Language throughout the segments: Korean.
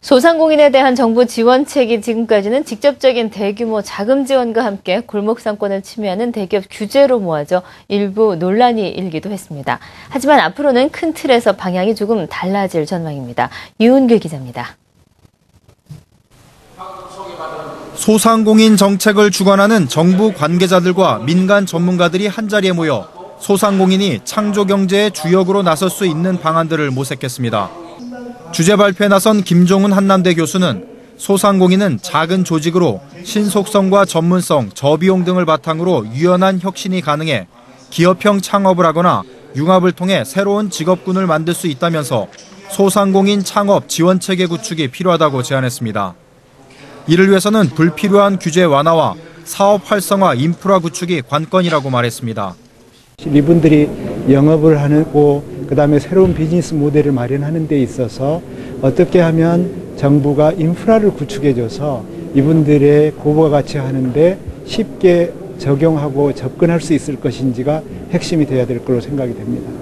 소상공인에 대한 정부 지원책이 지금까지는 직접적인 대규모 자금 지원과 함께 골목 상권을 침해하는 대기업 규제로 모아져 일부 논란이 일기도 했습니다. 하지만 앞으로는 큰 틀에서 방향이 조금 달라질 전망입니다. 유은길 기자입니다. 소상공인 정책을 주관하는 정부 관계자들과 민간 전문가들이 한자리에 모여 소상공인이 창조경제의 주역으로 나설 수 있는 방안들을 모색했습니다. 주제 발표에 나선 김종훈 한남대 교수는 소상공인은 작은 조직으로 신속성과 전문성, 저비용 등을 바탕으로 유연한 혁신이 가능해 기업형 창업을 하거나 융합을 통해 새로운 직업군을 만들 수 있다면서 소상공인 창업 지원체계 구축이 필요하다고 제안했습니다. 이를 위해서는 불필요한 규제 완화와 사업 활성화 인프라 구축이 관건이라고 말했습니다. 이분들이 영업을 하고 그다음에 새로운 비즈니스 모델을 마련하는 데 있어서 어떻게 하면 정부가 인프라를 구축해줘서 이분들의 고부가가치 하는데 쉽게 적용하고 접근할 수 있을 것인지가 핵심이 돼야 될 거로 생각이 됩니다.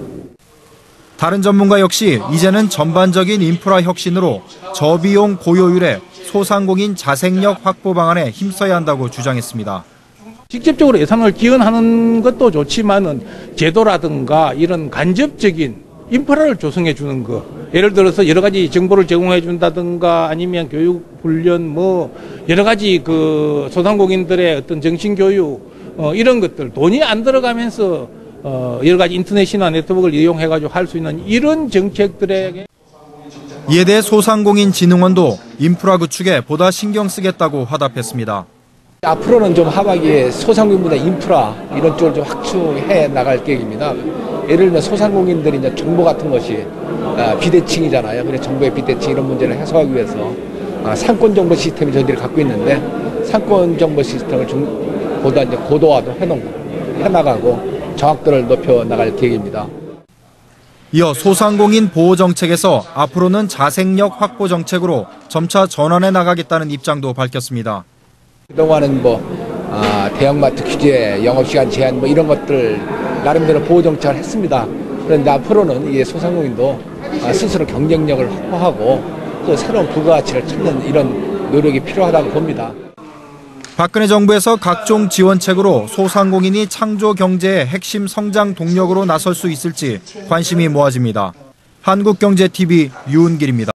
다른 전문가 역시 이제는 전반적인 인프라 혁신으로 저비용 고효율의 소상공인 자생력 확보 방안에 힘써야 한다고 주장했습니다. 직접적으로 예산을 지원하는 것도 좋지만은 제도라든가 이런 간접적인 인프라를 조성해 주는 거. 예를 들어서 여러 가지 정보를 제공해 준다든가 아니면 교육, 훈련 여러 가지 그 소상공인들의 어떤 정신 교육 이런 것들 돈이 안 들어가면서 여러 가지 인터넷이나 네트워크를 이용해 가지고 할 수 있는 이런 정책들에게 이에 대해 소상공인진흥원도 인프라 구축에 보다 신경 쓰겠다고 화답했습니다. 앞으로는 좀 하반기에 소상공인보다 인프라 이런 쪽을 좀 확충해 나갈 계획입니다. 예를 들면 소상공인들이 이제 정보 같은 것이 비대칭이잖아요. 그래서 정보의 비대칭 이런 문제를 해소하기 위해서 상권 정보 시스템을 저희들이 갖고 있는데 상권 정보 시스템을 보다 이제 고도화도 해나가고 정확도를 높여 나갈 계획입니다. 이어 소상공인 보호 정책에서 앞으로는 자생력 확보 정책으로 점차 전환해 나가겠다는 입장도 밝혔습니다. 그동안은 대형마트 규제, 영업시간 제한 이런 것들 나름대로 보호 정책을 했습니다. 그런데 앞으로는 이 소상공인도 스스로 경쟁력을 확보하고 또 새로운 부가가치를 찾는 이런 노력이 필요하다고 봅니다. 박근혜 정부에서 각종 지원책으로 소상공인이 창조 경제의 핵심 성장 동력으로 나설 수 있을지 관심이 모아집니다. 한국경제TV 유은길입니다.